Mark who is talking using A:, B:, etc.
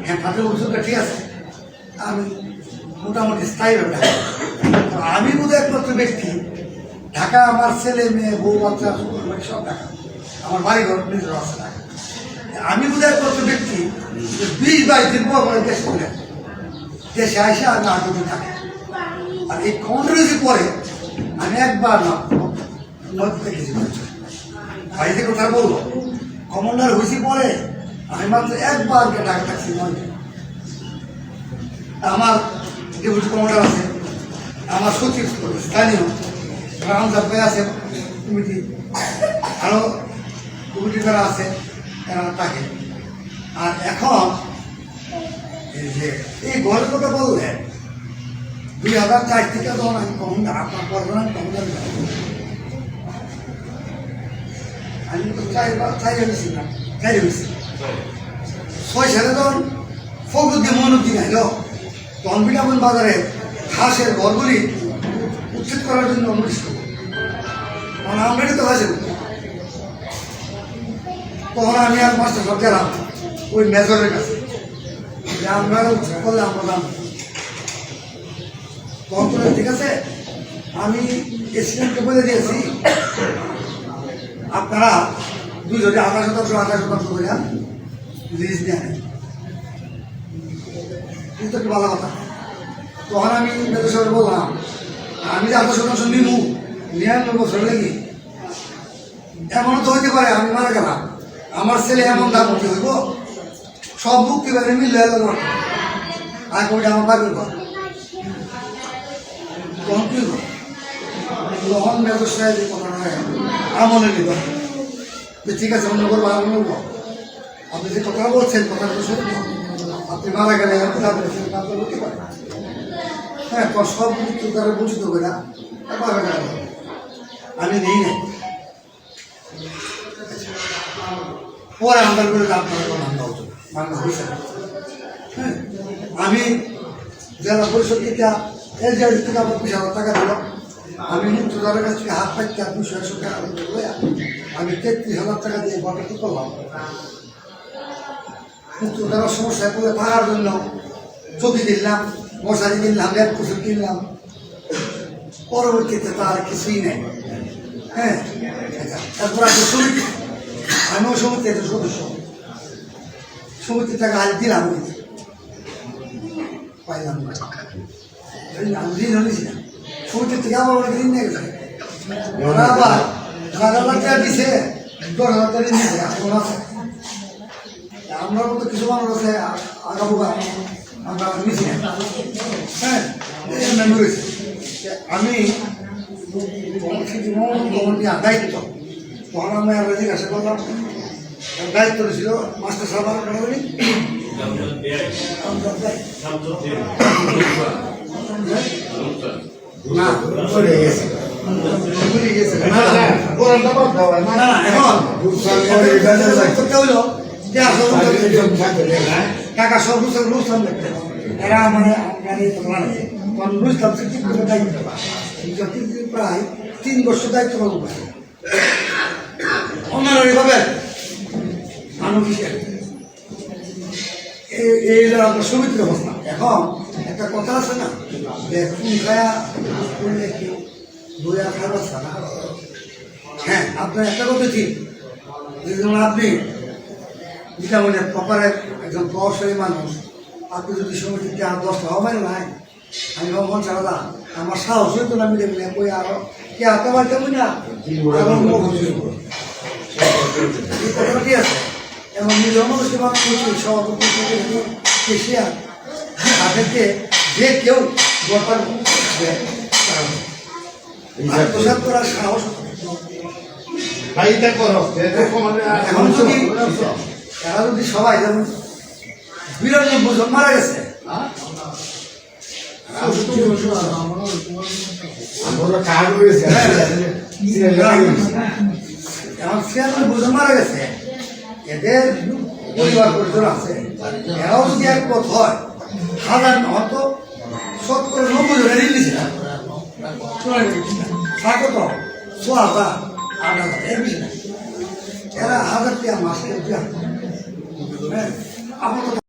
A: হ্যাঁ ফাটের ওষুধটা ঠিক আছে, আমি মোটামুটি স্থায়ীভাবে আমি বোধহয় একমাত্র ব্যক্তি ঢাকা, আমার ছেলে মেয়ে বউ বাচ্চা সব ঢাকা, আমার বাড়ি ঘর নিজের আছে ঢাকা। আমি বোধহয় একমাত্র ব্যক্তি 20-22 দিন পর দেশে চলে দেশে আসে আর না যদি থাকে। আর এই কন্ট্রোভার্সি পরে আমি একবার না নদী দেখেছি বাড়িতে কথা বলবো কমান্ডার হয়েছি পরে আমি মাত্র একবার ঢাকা থাকছি নয়। আমার ডেপুটি কমান্ডার আছে, আমার সচিব স্থানীয় রামজাদ ভাই আছে, কমিটি আরও কমিটি যারা আছে এরা থাকে। আর এখন এই যে এই ঘরের কথা বললেন 2004 থেকে তখন আমি কমান্ডার, আপনার পরবেন আমি কমান্ডার, আমি তো চাই হয়েছি না, চাই হয়েছি 6 সালে তখন ফখরুদ্দিন মইনুদ্দিন আইল, তখন বিনামূল্য বাজারে ঘাসের ঘরগুলি উচ্ছেদ করার জন্য অনুষ্ঠিত করব, কারণ আমরাই তো ঘাসের। তখন আমি আর মাস্টার সব গেলাম ওই মেজরের কাছে যে আমরা উচ্ছেদ করলে আমরা দাম তখন করে ঠিক আছে। আমি এসিডেন্টকে বলে দিয়েছি আপনারা 28% করে লিজ দেন, কিন্তু একটু ভালো কথা। তখন আমি মেজর বললাম আমি যে 8% নিমু 99 বছর লেগে, এমনও তো হইতে পারে আমি মারা গেলাম, আমার ছেলে এমন দাম হতে হইব সব মুক্তি পারে মিললে আর ওইটা আমার বাড়ির ঘর। তখন কি হল, তখন মেজর সাহেব কথা নয় আমলে নিব, ঠিক আছে অন্য করবো আমি বলবো আপনি যে কথা বলছেন কথাটা তো সত্য, আপনি মারা গেলে হতে পারে। হ্যাঁ তো সব মৃত্যু তারা বুঝতে হবে না, আমি নেই নাই পরে আমাদের করে মান্য হয়েছে। হ্যাঁ আমি জেলা পরিষদ থেকে এলজিআর থেকে আমার 20,000 টাকা দিল, আমি মুক্তিদারের কাছ থেকে হাত পাইতে 200 টাকা আমি 33,000 টাকা দিয়ে ঘরটা কি করলাম, মুক্তিদারের সমস্যায় পড়ে থাকার জন্য চকি কিনলাম, মশারি কিনলাম, ল্যাপ কুসুর কিনলাম, পরবর্তীতে তার কিছুই নেই। হ্যাঁ তারপর আছে সমিতি, আমিও সমিতি একটা সদস্য, সমিতির টাকা আজ দিলাম পাইলাম না, আমি ঋণ হয়েছি না সমিতির থেকে আমার অনেক ঋণ নিয়ে গেছে, ওরা আবার 10,000 টাকা দিছে, 10,000 টাকা ঋণ নিয়েছে এখন আছে। আমরা মতো কিছু মানুষ আছে আগামোগা আমরা নিয়েছি না। হ্যাঁ রয়েছে আমি দায়িত্ব, তখন আমরা আমরা জিজ্ঞাসা করলাম দায়িত্ব ছিল মাস্টার সাহেব না টাকা সব রুস্তাম দেখতে এরা মানে রুস্তাম দায়িত্ব প্রায় 3 বছর দায়িত্ব পালন করে অন্যান্যভাবে এই সমিতির অবস্থা। এখন একটা কথা আছে না যে খুন খায়া করলে কি বইয়া খাবার না। হ্যাঁ আপনার একটা কথা ঠিক, যেমন আপনি যেটা মানে প্রপারের একজন প্রভাবশালী মানুষ, আপনি যদি সমিতিতে আর 10টা হবে নাই আমি মন ছাড়া আমার সাহস হইতো না, আমি দেখলে বই আরো কে হাতে বাড়তে বই না ঠিক আছে। এবং নিজের মানুষকে মানুষ সভাপতি কেশিয়ার তাদেরকে যে কেউ দরকার প্রসাদ করার সাহস এখন যদি এরা যদি সবাই যেমন 92 জন মারা গেছে, 96 জন মারা গেছে, এদের পরিবার পরিজন আছে, এরাও যদি একমত হয় 1000 হয়তো 90 জনের ইংলিশ থাকে তো 6,000 8,000 এর বেশি না, এরা 1000 টাকা মাস আমার